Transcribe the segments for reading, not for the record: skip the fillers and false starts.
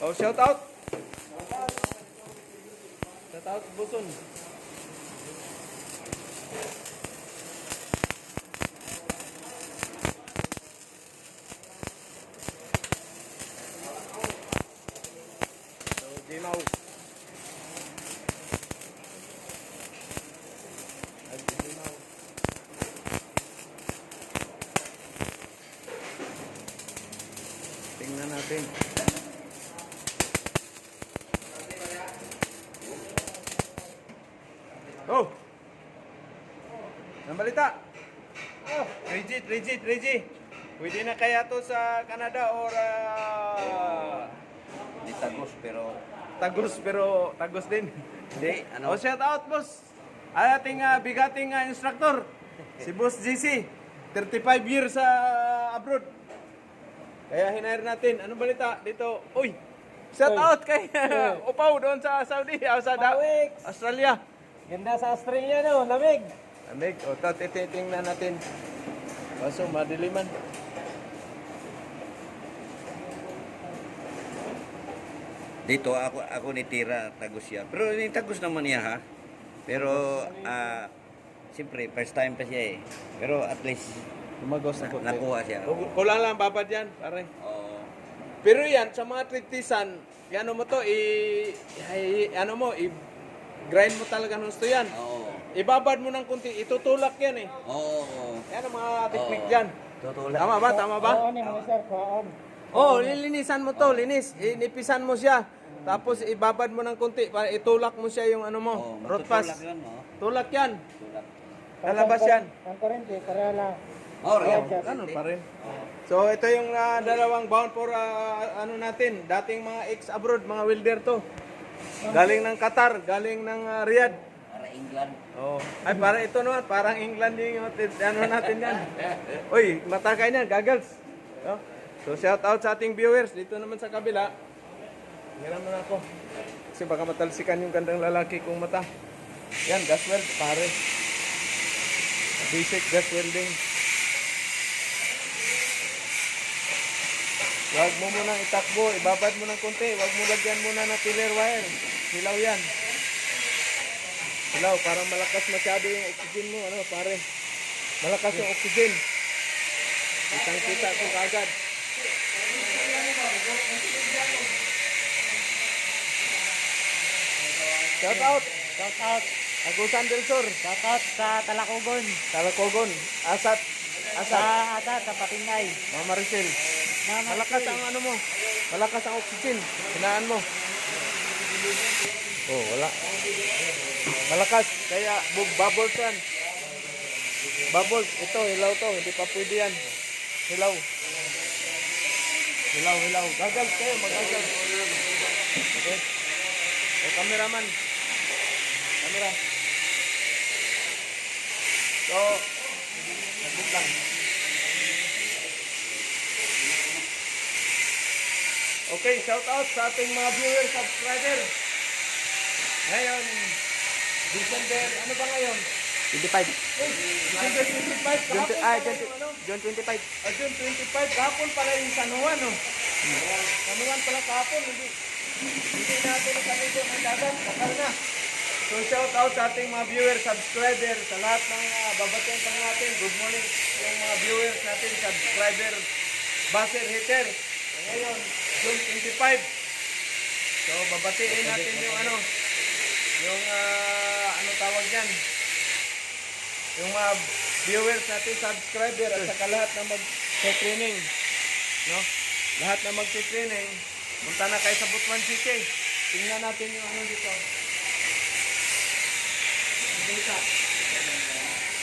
Oh, shout out. Shout out Buson. So, Jimaw. Jimaw. Tingnan natin. Oh! Ang balita? Oh, Reggie. Pwede na kaya to sa Canada or Di tagos pero tagos din. hindi Oh, shout out boss. Ay ating bigating instructor. Si Boss GC. 35 years sa abroad. Kaya hinire natin. Anong balita dito? Uy! Shout out kay Upaw doon sa Saudi, sa Australia. Ganda sa Australia, no? Lamig. Amig, o titingnan natin. Kaso madiliman. dito ako ni Tira tagos siya. Pero yung tagos naman niya ha. Pero siyempre first time pa siya eh. Pero at least Tumagos na ko. nakuha siya. Kulang lang babad yan, pare. Oo. Pero yan, sa mga tritisan, ano mo to, grind mo talaga ng gusto yan. Oo. Ibabad mo ng kunti, itutulak yan eh. Oo. Yan ang mga technique dyan. Tutulak. Tama ba? Tama ba? Oo, ni mga sir, kuhaan. Oo, lilinisan mo to, linis. Inipisan mo siya. Tapos ibabad mo ng kunti para itulak mo siya yung ano mo, Oo, road pass. matutulak yun, no? Tulak yan. Tulak. Lalabas yan. Ang kurente, para lang. Oh, Oh, ganun pa rin. So ito yung dalawang bound for natin, dating mga ex-abroad, mga welder to. Galing ng Qatar, galing ng Riyadh. Para England. Oh. Ay para ito naman, parang England yung natin yan. Uy, matakay niyan, goggles. Oh. So shout out sa ating viewers dito naman sa kabila. Tingnan mo na ako. Kasi baka matalsikan yung gandang lalaki kong mata. Yan, gas weld, pare. Basic gas welding. Huwag mo munang itakbo, ibabad mo ng konti. Huwag mo lagyan muna ng pillar wire. Hilaw yan. Hilaw, parang malakas masyado yung oxygen mo, ano, pare. Malakas yung oxygen. Kitang-kita ko kagad. Shout out! Shout out. Agusan del Sur. Shout out sa Talacogon. Talacogon. Asat. Sa Ata, sa Patingay. Mama Maricel. Malakas ang ano mo. Malakas ang oxygen. Hinaan mo. Oh, wala. Malakas. Kaya bubbles yan. Bubbles. Ito, hilaw to. Hindi pa pwede yan. Hilaw. Hilaw. Gagal kayo. Magagal. Okay. O, cameraman. Camera. So, nagbup lang. Okay, shout out sa ating mga viewers, subscriber. Ngayon, December, ano ba ngayon? 25. December 25, kahapon pala yung ano? June 25. June 25, kahapon pala yung San Juan, no? San Juan pala kahapon, hindi natin nakaligo ng dagat, sakal na. So shout out sa ating mga viewers, subscriber, sa lahat ng babateng pang natin. Good morning yung mga viewers natin, subscriber, buzzer hitter. So, ngayon, June 25. So babatiin natin yung ano tawag yan. Yung mga viewers natin, subscriber, at saka lahat na mag-training. No? Lahat na mag-training, punta na kayo sa Butuan City. Tingnan natin yung ano dito. Dito.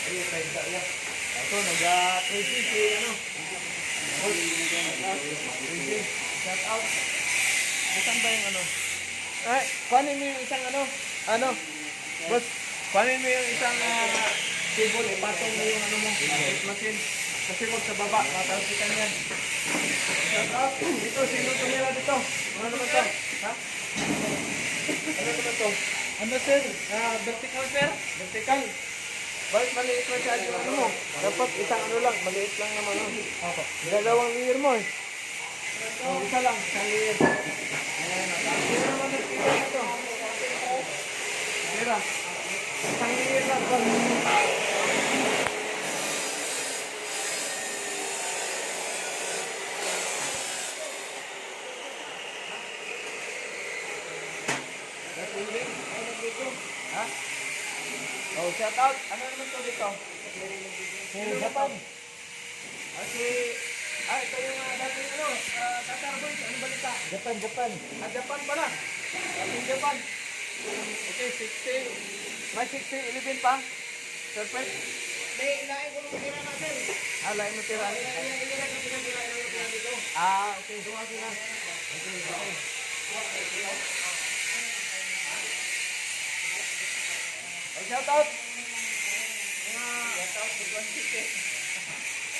Ayun, tayo sa iya. Ito, nag-crazy si ano. Crazy. Shout out. Saan ba yung ano? Ay, kuhanin mo yung isang ano, boss, kuhanin mo yung isang cable, ipatong mo yung ano mo, machine. Kasi wag sa baba, matalsikan yan. Shout out. Dito, sino tumira dito? Ano naman to? Ha? Ano naman to? Ano sir? Vertical sir? Vertical. Bakit maliit lang siya yung ano mo? Dapat isang ano lang, maliit lang naman. Dalawang layer mo eh. Isa lang, isang layer. shout out. Ano naman to dito? Sino Japan? Ito yung dating Qatar Boys. Anong balita? Japan, Japan. Japan pala. Dating Japan. Okay, 60. May 60, 11 pa. Perfect. May ilain ko nung tira natin. Lain mo tira. Ilain ko pinatira dito. Okay. Dumaki na. Shout out. Shout out Butuan City.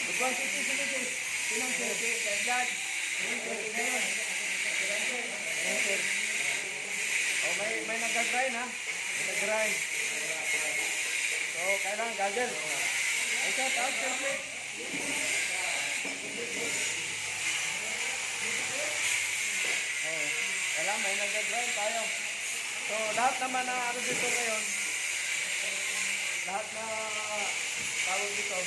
Butuan City, sino? Sinong City? Kajad. May nag-grind ha? May nag-grind. So, kailangan gagel. Shout out, siyempre. Kailangan may nag-grind tayo. So, lahat naman na dito ngayon, lahat na tawag dito,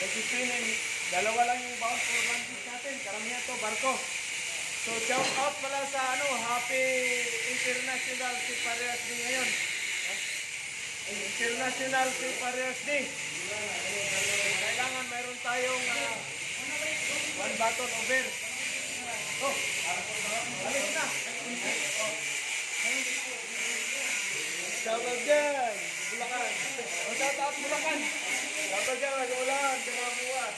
nagsiswimming, dalawa lang yung bound for landing natin, karamihan to, barko. So, shout out pala sa Happy International Seafarers Day ngayon. International Seafarers Day. Kailangan mayroon tayong one bottle of beer. Alis na. Shout out dyan, Bulacan. Shout out Bulacan. Shout out dyan, Bulacan, Buwas.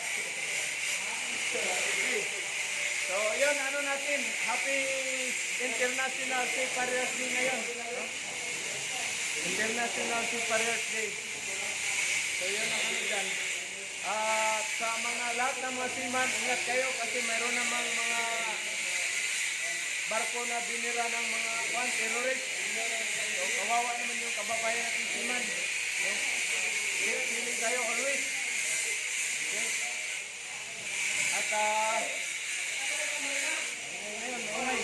So, yun, natin, Happy International Seafarers Day ngayon. International Seafarers Day. So, yun ang dyan. At sa lahat ng mga seaman, ingat kayo kasi mayroon namang mga barko na binira ng mga terrorist. So, kawawa naman yung kababayan natin seaman. Feeling kayo always. Okay. At ngayon, okay.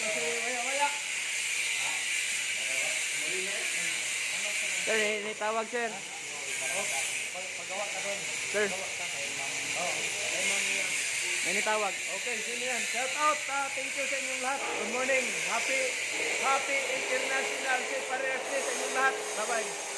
Kasi waya. Sir, may tawag, sir. Pagawa ka doon. Sir, may nitawag. Okay, sino yan? Shout out. Thank you sa inyong lahat. Good morning. Happy International Seafarers Day sa inyong lahat. Bye-bye.